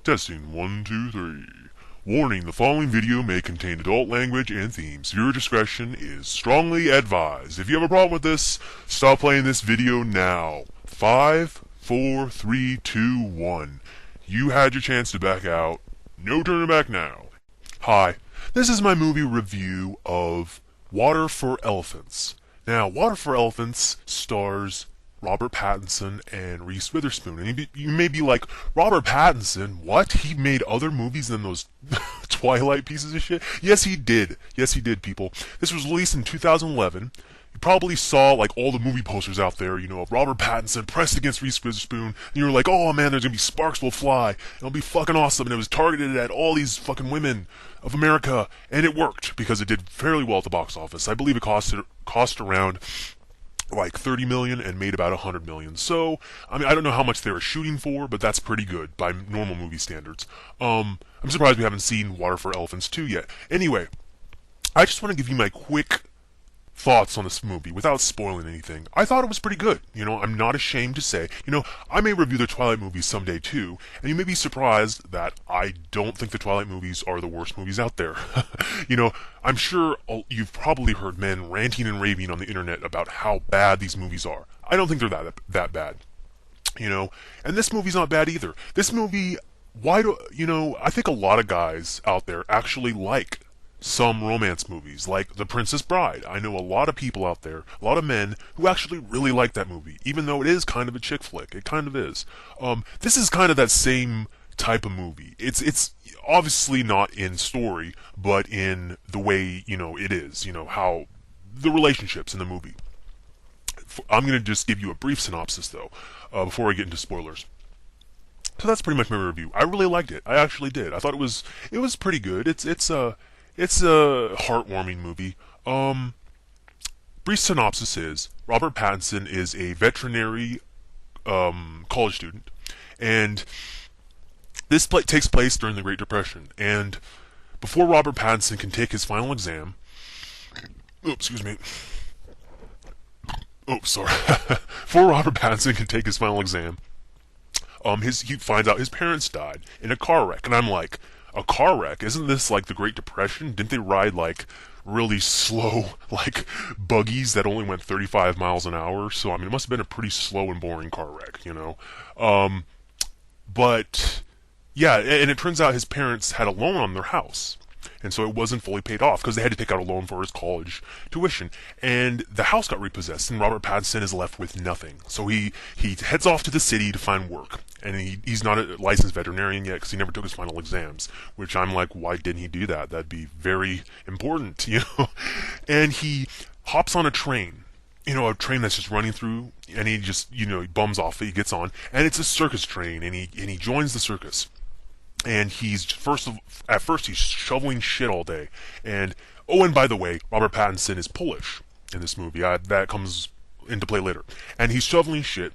Testing 1, 2, 3. Warning, the following video may contain adult language and themes. Viewer discretion is strongly advised. If you have a problem with this, stop playing this video now. 5, 4, 3, 2, 1. You had your chance to back out. No turning back now. Hi, this is my movie review of Water for Elephants. Now, Water for Elephants stars Robert Pattinson and Reese Witherspoon. And you may be like, Robert Pattinson? What? He made other movies than those Twilight pieces of shit? Yes, he did. Yes, he did, people. This was released in 2011. You probably saw, like, all the movie posters out there, you know, of Robert Pattinson pressed against Reese Witherspoon. And you were like, oh man, there's gonna be sparks will fly. It'll be fucking awesome. And it was targeted at all these fucking women of America. And it worked, because it did fairly well at the box office. I believe it cost around like 30 million and made about 100 million. So, I mean, I don't know how much they were shooting for, but that's pretty good by normal movie standards. I'm surprised we haven't seen Water for Elephants 2 yet. Anyway, I just want to give you my quick thoughts on this movie without spoiling anything. I thought it was pretty good. You know, I'm not ashamed to say. You know, I may review the Twilight movies someday too, and you may be surprised that I don't think the Twilight movies are the worst movies out there. You know, I'm sure you've probably heard men ranting and raving on the internet about how bad these movies are. I don't think they're that bad. You know, and this movie's not bad either. This movie, I think a lot of guys out there actually like some romance movies, like The Princess Bride. I know a lot of people out there, a lot of men, who actually really like that movie, even though it is kind of a chick flick. It kind of is. This is kind of that same type of movie. It's obviously not in story, but in the way, you know, it is, you know, how the relationships in the movie. I'm going to just give you a brief synopsis, though, before I get into spoilers. So that's pretty much my review. I really liked it. I actually did. I thought it was pretty good. It's a heartwarming movie. Brief synopsis is, Robert Pattinson is a veterinary college student, and this takes place during the Great Depression. And before Robert Pattinson can take his final exam, before Robert Pattinson can take his final exam, he finds out his parents died in a car wreck, and I'm like, a car wreck? Isn't this like the Great Depression? Didn't they ride like really slow, like buggies that only went 35 miles an hour? So I mean, it must have been a pretty slow and boring car wreck, you know. But yeah, and it turns out his parents had a loan on their house, and so it wasn't fully paid off because they had to take out a loan for his college tuition. And the house got repossessed, and Robert Pattinson is left with nothing. So he heads off to the city to find work. And he's not a licensed veterinarian yet because he never took his final exams. Which I'm like, why didn't he do that? That'd be very important, you know. And he hops on a train, you know, a train that's just running through, and he just, you know, he bums off it. He gets on, and it's a circus train, and he joins the circus. And at first he's shoveling shit all day. And by the way, Robert Pattinson is Polish in this movie. That comes into play later. And he's shoveling shit,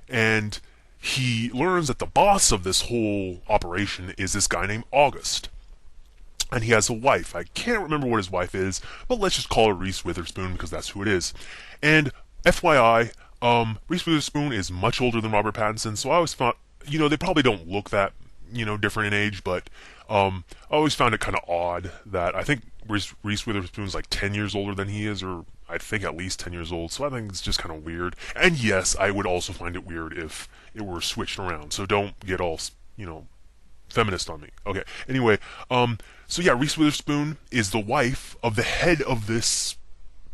and he learns that the boss of this whole operation is this guy named August. And he has a wife. I can't remember what his wife is, but let's just call her Reese Witherspoon because that's who it is. And FYI, Reese Witherspoon is much older than Robert Pattinson, so I always thought, you know, they probably don't look that, you know, different in age, but I always found it kind of odd that I think Reese Witherspoon's like 10 years older than he is, or I think at least 10 years old, so I think it's just kind of weird. And yes, I would also find it weird if it were switched around, so don't get all, you know, feminist on me. Okay, anyway, so yeah, Reese Witherspoon is the wife of the head of this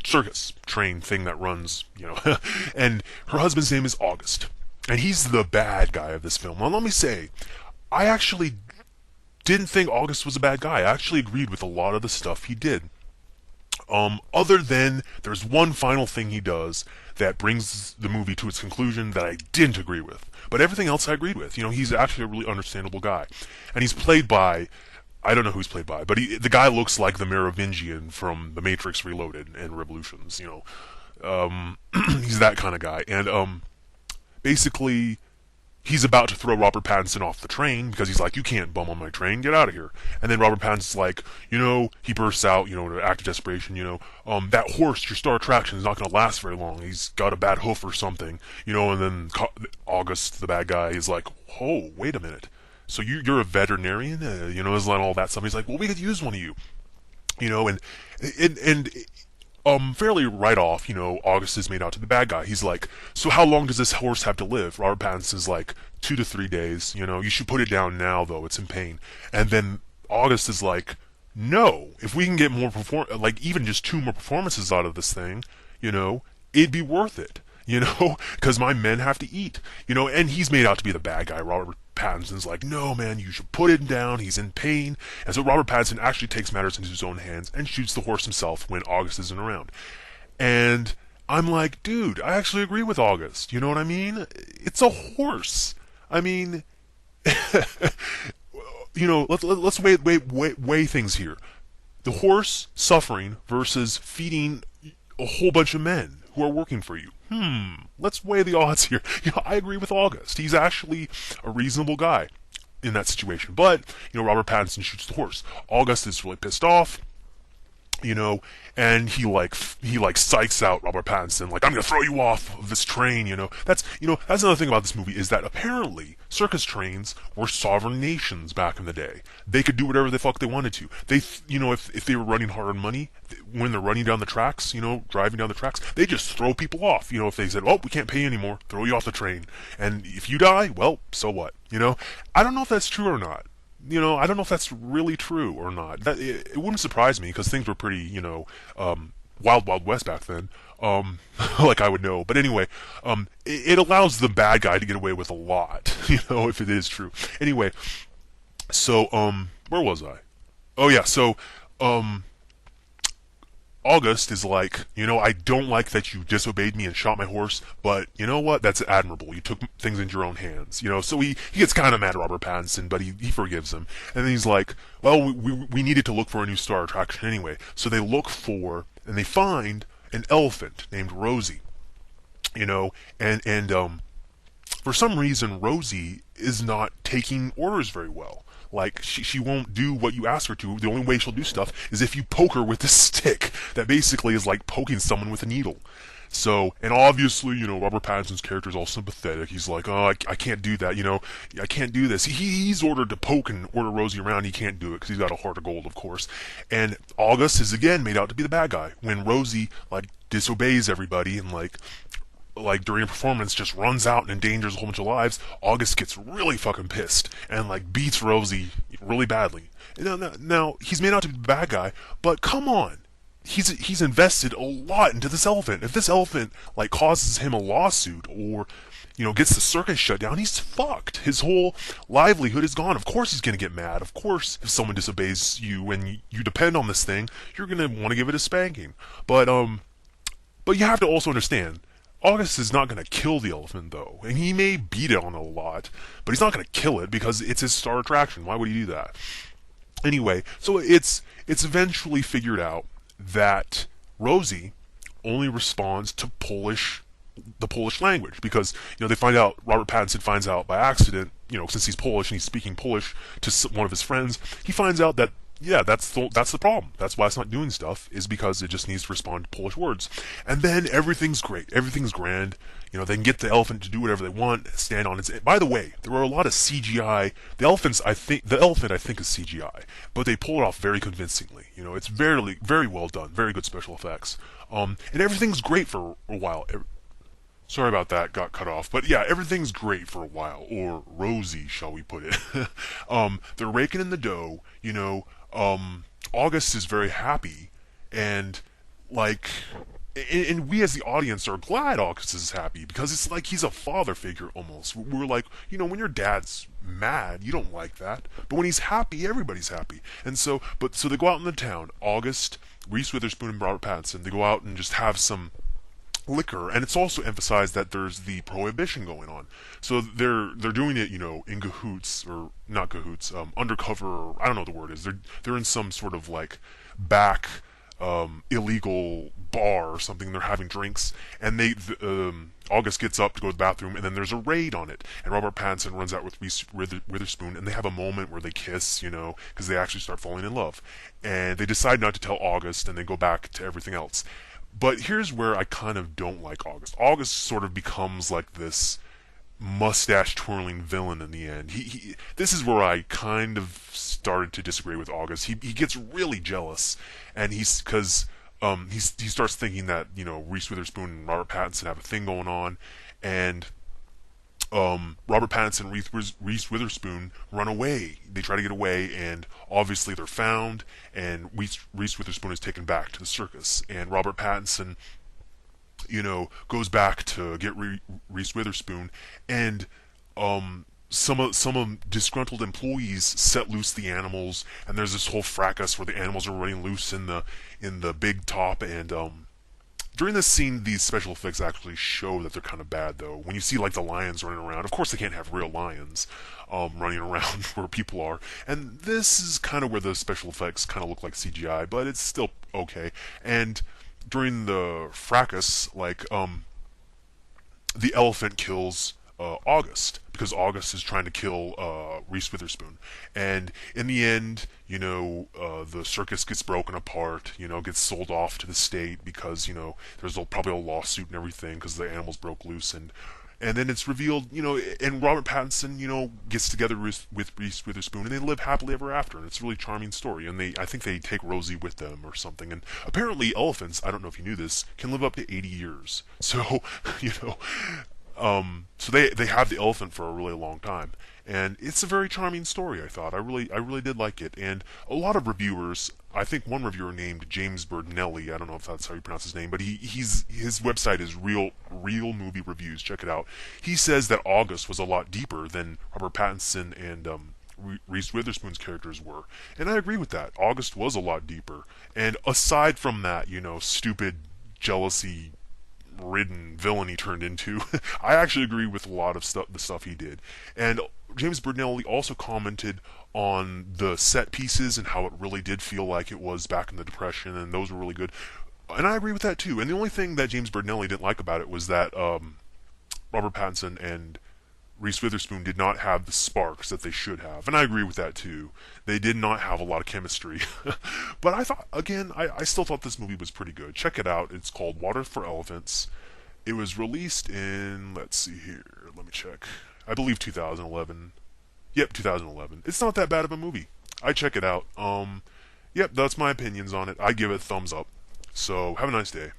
circus train thing that runs, you know, and her husband's name is August, and he's the bad guy of this film. Now, let me say, I actually didn't think August was a bad guy. I actually agreed with a lot of the stuff he did. Other than there's one final thing he does that brings the movie to its conclusion that I didn't agree with. But everything else I agreed with. You know, he's actually a really understandable guy. And he's played by, I don't know who he's played by, but the guy looks like the Merovingian from The Matrix Reloaded and Revolutions, you know. He's that kind of guy. And, basically, he's about to throw Robert Pattinson off the train because he's like, you can't bum on my train, get out of here. And then Robert Pattinson's like, you know, he bursts out, you know, in an act of desperation, you know, that horse, your star attraction, is not going to last very long. He's got a bad hoof or something, you know, and then August, the bad guy, is like, oh, wait a minute. so you're a veterinarian, is like all that stuff. He's like, well, we could use one of you, and fairly right off, August is made out to the bad guy. He's like, so how long does this horse have to live? Robert Pattinson's like, 2 to 3 days. You should put it down now, though. It's in pain. And then August is like, no, if we can get more like even just 2 more performances out of this thing, it'd be worth it. Because my men have to eat. And he's made out to be the bad guy. Robert Pattinson's like, no, man, you should put it down. He's in pain. And so Robert Pattinson actually takes matters into his own hands and shoots the horse himself when August isn't around. And I'm like, dude, I actually agree with August. You know what I mean? It's a horse. I mean, let's weigh things here. The horse suffering versus feeding a whole bunch of men who are working for you. Let's weigh the odds here. I agree with August. He's actually a reasonable guy in that situation. But, Robert Pattinson shoots the horse. August is really pissed off. And he psychs out Robert Pattinson, like, I'm gonna throw you off of this train. That's another thing about this movie, is that apparently circus trains were sovereign nations back in the day. They could do whatever the fuck they wanted to. They, if they were running hard on money, when they're running down the tracks, driving down the tracks, they just throw people off. If they said, oh, we can't pay you anymore, throw you off the train. And if you die, well, so what? I don't know if that's true or not. I don't know if that's really true or not. It wouldn't surprise me, because things were pretty, wild, wild west back then. Like I would know. But anyway, it allows the bad guy to get away with a lot, if it is true. Anyway, so, where was I? Oh yeah, so, August is like, I don't like that you disobeyed me and shot my horse, but you know what? That's admirable. You took things into your own hands. So he gets kind of mad at Robert Pattinson, but he forgives him. And then he's like, well, we needed to look for a new star attraction anyway. So they look for, and they find an elephant named Rosie. And for some reason, Rosie is not taking orders very well. Like, she won't do what you ask her to. The only way she'll do stuff is if you poke her with a stick that basically is like poking someone with a needle. So, and obviously, Robert Pattinson's character is all sympathetic. He's like, oh, I can't do that, I can't do this. He's ordered to poke and order Rosie around. He can't do it because he's got a heart of gold, of course. And August is again made out to be the bad guy when Rosie, disobeys everybody and, during a performance just runs out and endangers a whole bunch of lives. August gets really fucking pissed and beats Rosie really badly. Now he's made out to be the bad guy, but come on, he's invested a lot into this elephant. If this elephant causes him a lawsuit or gets the circus shut down, he's fucked. His whole livelihood is gone. Of course he's gonna get mad. Of course, if someone disobeys you and you depend on this thing, you're gonna want to give it a spanking. But you have to also understand, August is not going to kill the elephant, though. And he may beat it on a lot, but he's not going to kill it because it's his star attraction. Why would he do that? Anyway, so it's eventually figured out that Rosie only responds to the Polish language, because they find out, Robert Pattinson finds out by accident, since he's Polish and he's speaking Polish to one of his friends, he finds out that, yeah, that's the problem. That's why it's not doing stuff, is because it just needs to respond to Polish words. And then everything's great. Everything's grand. They can get the elephant to do whatever they want, stand on its... By the way, there are a lot of CGI. The elephant, I think, is CGI, but they pull it off very convincingly. It's very, very well done. Very good special effects. And everything's great for a while. Sorry about that, got cut off. But yeah, everything's great for a while. Or rosy, shall we put it. They're raking in the dough, August is very happy, and and we as the audience are glad August is happy, because it's like he's a father figure almost. We're like, when your dad's mad, you don't like that, but when he's happy, everybody's happy. And so they go out in the town. August, Reese Witherspoon, and Robert Pattinson, they go out and just have some liquor, and it's also emphasized that there's the prohibition going on. So they're doing it, in cahoots, or not cahoots, undercover, or I don't know what the word is. They're in some sort of back illegal bar or something. They're having drinks, and August gets up to go to the bathroom, and then there's a raid on it. And Robert Pattinson runs out with Reese Witherspoon, and they have a moment where they kiss, because they actually start falling in love. And they decide not to tell August, and they go back to everything else. But here's where I kind of don't like August. August sort of becomes this mustache twirling villain in the end. This is where I kind of started to disagree with August. He gets really jealous, and he's because he starts thinking that Reese Witherspoon and Robert Pattinson have a thing going on, and Robert Pattinson and Reese Witherspoon run away. They try to get away, and obviously they're found, and Reese Witherspoon is taken back to the circus, and Robert Pattinson goes back to get Reese Witherspoon, and some disgruntled employees set loose the animals, and there's this whole fracas where the animals are running loose in the big top, and during this scene, these special effects actually show that they're kind of bad, though. When you see like the lions running around, of course they can't have real lions running around where people are, and this is kind of where the special effects kind of look like CGI, but it's still okay. And during the fracas, like the elephant kills August because August is trying to kill Reese Witherspoon, and in the end, the circus gets broken apart. Gets sold off to the state because there's probably a lawsuit and everything because the animals broke loose, and then it's revealed, and Robert Pattinson, gets together with Reese Witherspoon, and they live happily ever after, and it's a really charming story. And I think they take Rosie with them or something. And apparently, elephants, I don't know if you knew this, can live up to 80 years. So, so they have the elephant for a really long time, and it's a very charming story. I thought I really did like it, and a lot of reviewers. I think one reviewer named James Berdnelli. I don't know if that's how you pronounce his name, but his website is Real Movie Reviews. Check it out. He says that August was a lot deeper than Robert Pattinson and Reese Witherspoon's characters were, and I agree with that. August was a lot deeper, and aside from that, stupid jealousy ridden villain he turned into. I actually agree with a lot of the stuff he did. And James Berdnelli also commented on the set pieces and how it really did feel like it was back in the Depression, and those were really good. And I agree with that too. And the only thing that James Berdnelli didn't like about it was that Robert Pattinson and Reese Witherspoon did not have the sparks that they should have. And I agree with that too. They did not have a lot of chemistry. But I thought, again, I still thought this movie was pretty good. Check it out. It's called Water for Elephants. It was released in, let's see here, let me check. I believe 2011. Yep, 2011. It's not that bad of a movie. I check it out. Yep, that's my opinions on it. I give it a thumbs up. So, have a nice day.